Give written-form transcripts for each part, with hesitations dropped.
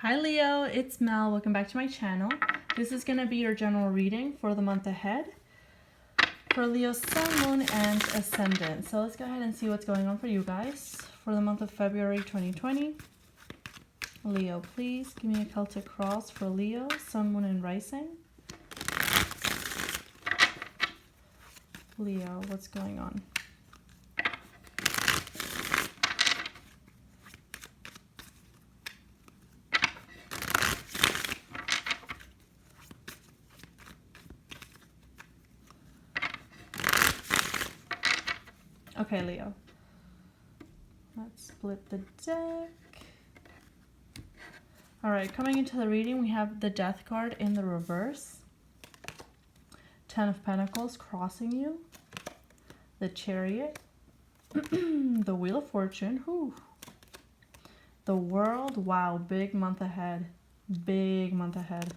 Hi Leo, it's Mel. Welcome back to my channel. This is going to be your general reading for the month ahead for Leo's Sun, Moon, and Ascendant. So let's go ahead and see what's going on for you guys for the month of February 2020. Leo, please give me a Celtic cross for Leo, Sun, Moon, and Rising. Leo, what's going on? Okay, Leo. Let's split the deck. Alright, coming into the reading, we have the Death card in the reverse. 10 of Pentacles crossing you. The Chariot. The Wheel of Fortune. Whew. The World. Wow, big month ahead. Big month ahead.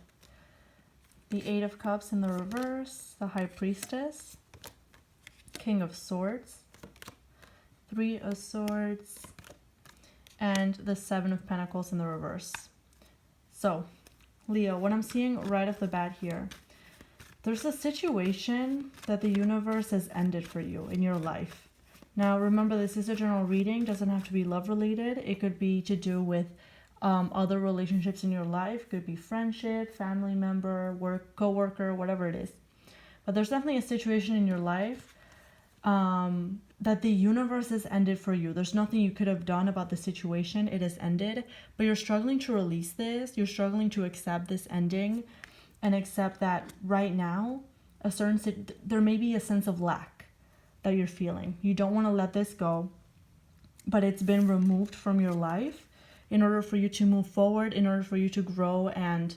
The 8 of Cups in the reverse. The High Priestess. King of Swords. 3 of Swords. And the 7 of Pentacles in the reverse. So, Leo, what I'm seeing right off the bat here, there's a situation that the universe has ended for you in your life. Now, remember, this is a general reading. Doesn't have to be love related. It could be to do with other relationships in your life. Could be friendship, family member, work, co-worker, whatever it is. But there's definitely a situation in your life that the universe has ended for you. There's nothing you could have done about the situation. It has ended, but you're struggling to release this. You're struggling to accept this ending and accept that right now, there may be a sense of lack that you're feeling. You don't want to let this go, but it's been removed from your life in order for you to move forward, in order for you to grow, and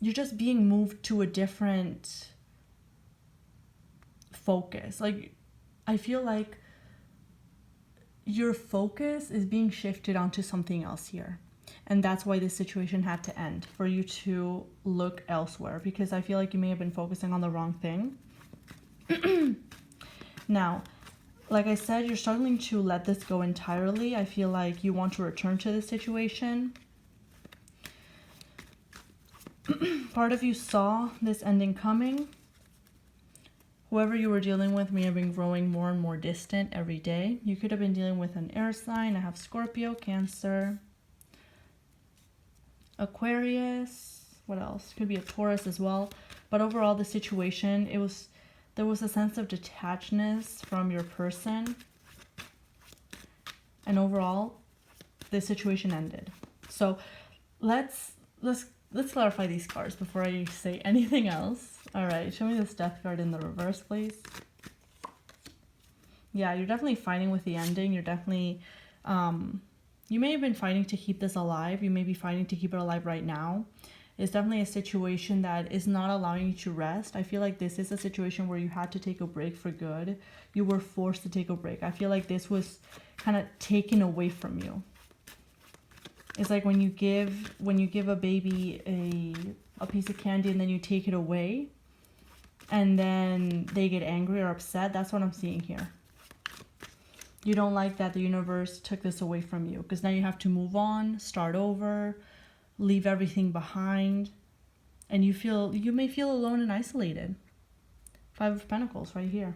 you're just being moved to a different focus. Like, I feel like your focus is being shifted onto something else here. And that's why this situation had to end, for you to look elsewhere, because I feel like you may have been focusing on the wrong thing. Now, like I said, you're struggling to let this go entirely. I feel like you want to return to this situation. Part of you saw this ending coming. Whoever you were dealing with may have been growing more and more distant every day. You could have been dealing with an air sign. I have Scorpio, Cancer, Aquarius. What else? Could be a Taurus as well. But overall, the situation, there was a sense of detachedness from your person. And overall, this situation ended. So let's clarify these cards before I say anything else. All right, show me this Death card in the reverse, please. Yeah, you're definitely fighting with the ending. You're definitely, you may have been fighting to keep this alive. You may be fighting to keep it alive right now. It's definitely a situation that is not allowing you to rest. I feel like this is a situation where you had to take a break for good. You were forced to take a break. I feel like this was kind of taken away from you. It's like when you give a baby a piece of candy and then you take it away and then they get angry or upset. That's what I'm seeing here. You don't like that the universe took this away from you, because now you have to move on, start over, leave everything behind, and you may feel alone and isolated. 5 of Pentacles right here.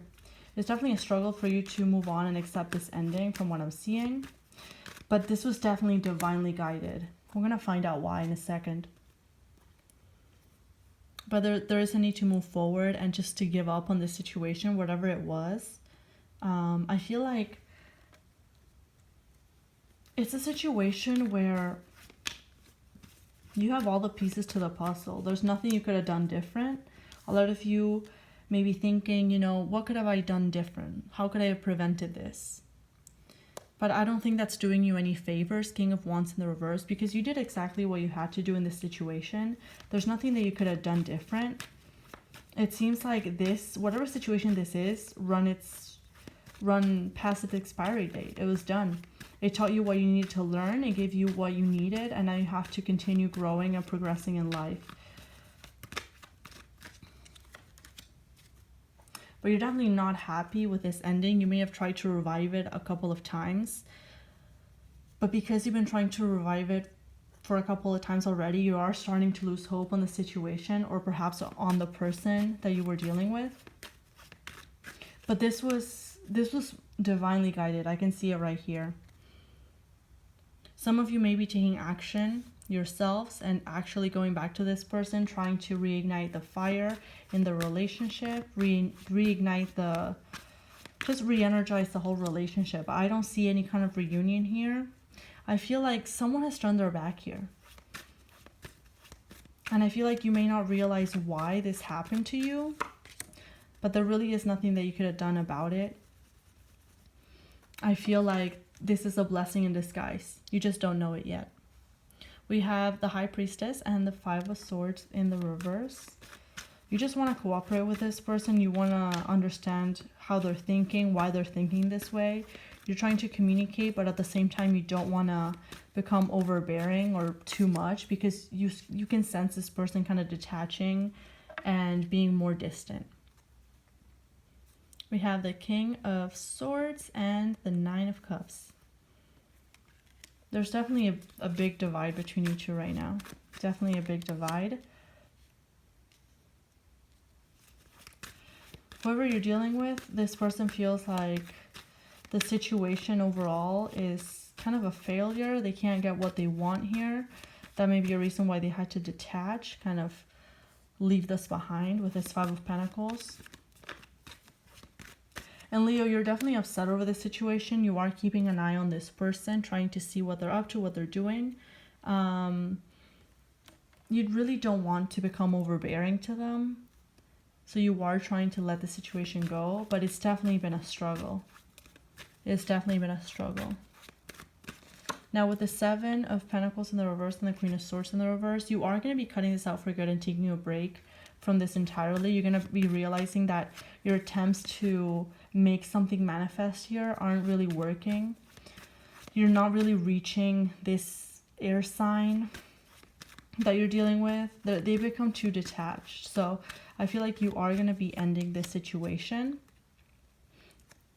It's definitely a struggle for you to move on and accept this ending from what I'm seeing. But this was definitely divinely guided. We're going to find out why in a second. But there is a need to move forward and just to give up on this situation, whatever it was. I feel like it's a situation where you have all the pieces to the puzzle. There's nothing you could have done different. A lot of you may be thinking, what could have I done different? How could I have prevented this? But I don't think that's doing you any favors, King of Wands in the reverse, because you did exactly what you had to do in this situation. There's nothing that you could have done different. It seems like this, whatever situation this is, run past its expiry date. It was done. It taught you what you needed to learn. It gave you what you needed, and now you have to continue growing and progressing in life. But you're definitely not happy with this ending. You may have tried to revive it a couple of times. But because you've been trying to revive it for a couple of times already, you are starting to lose hope on the situation, or perhaps on the person that you were dealing with. But this was divinely guided. I can see it right here. Some of you may be taking action yourselves and actually going back to this person, trying to reignite the fire in the relationship, reignite just re-energize the whole relationship. I don't see any kind of reunion here. I feel like someone has turned their back here. And I feel like you may not realize why this happened to you, but there really is nothing that you could have done about it. I feel like this is a blessing in disguise. You just don't know it yet. We have the High Priestess and the Five of Swords in the reverse. You just want to cooperate with this person. You want to understand how they're thinking, why they're thinking this way. You're trying to communicate, but at the same time, you don't want to become overbearing or too much, because you can sense this person kind of detaching and being more distant. We have the King of Swords and the Nine of Cups. There's definitely a big divide between you two right now. Definitely a big divide. Whoever you're dealing with, this person feels like the situation overall is kind of a failure. They can't get what they want here. That may be a reason why they had to detach, kind of leave this behind with this Five of Pentacles. And Leo, you're definitely upset over this situation. You are keeping an eye on this person, trying to see what they're up to, what they're doing. You really don't want to become overbearing to them. So you are trying to let the situation go, but it's definitely been a struggle. It's definitely been a struggle. Now with the Seven of Pentacles in the reverse and the Queen of Swords in the reverse, you are going to be cutting this out for good and taking a break from this entirely. You're going to be realizing that your attempts to make something manifest here aren't really working. You're not really reaching this air sign that you're dealing with. They become too detached. So I feel like you are going to be ending this situation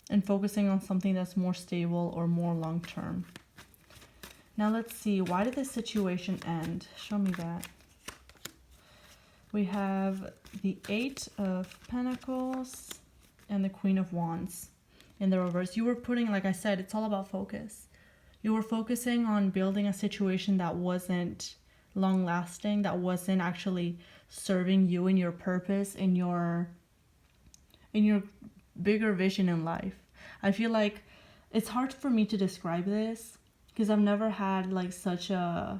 and focusing on something that's more stable or more long-term. Now let's see, why did this situation end? Show me that. We have the Eight of Pentacles and the Queen of Wands in the reverse. You were putting, like I said, it's all about focus. You were focusing on building a situation that wasn't long-lasting, that wasn't actually serving you and your purpose, in your bigger vision in life. I feel like it's hard for me to describe this because I've never had like such a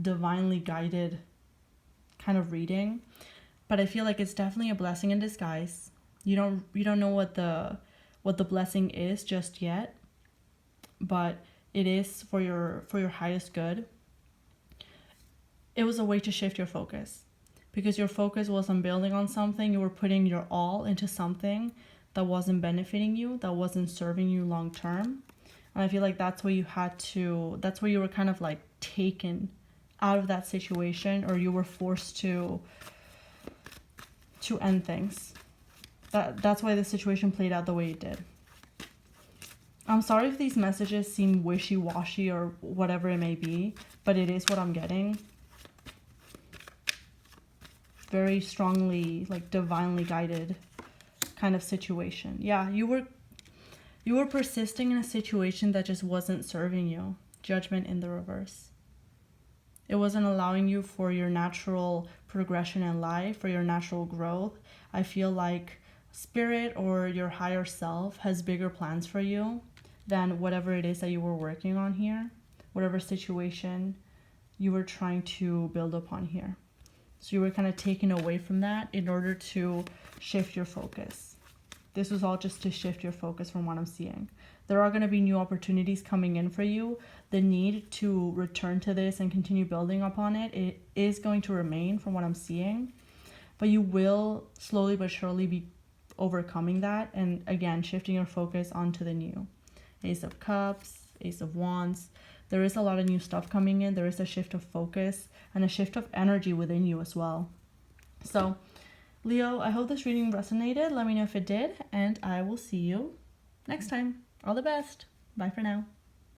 divinely guided kind of reading, but I feel like it's definitely a blessing in disguise. You don't know what the blessing is just yet, but it is for your highest good. It was a way to shift your focus, because your focus was on building on something. You were putting your all into something that wasn't benefiting you, that wasn't serving you long term. And I feel like that's where you were kind of like taken out of that situation, or you were forced to end things. That's why the situation played out the way it did. I'm sorry if these messages seem wishy-washy or whatever it may be, but it is what I'm getting. Very strongly, like divinely guided kind of situation. Yeah, you were persisting in a situation that just wasn't serving you. Judgment in the reverse. It wasn't allowing you for your natural progression in life, for your natural growth. I feel like spirit or your higher self has bigger plans for you than whatever it is that you were working on here, whatever situation you were trying to build upon here. So you were kind of taken away from that in order to shift your focus. This was all just to shift your focus from what I'm seeing. There are going to be new opportunities coming in for you. The need to return to this and continue building upon it is going to remain from what I'm seeing. But you will slowly but surely be overcoming that. And again, shifting your focus onto the new. Ace of Cups, Ace of Wands. There is a lot of new stuff coming in. There is a shift of focus and a shift of energy within you as well. So, Leo, I hope this reading resonated. Let me know if it did, and I will see you next time. All the best. Bye for now.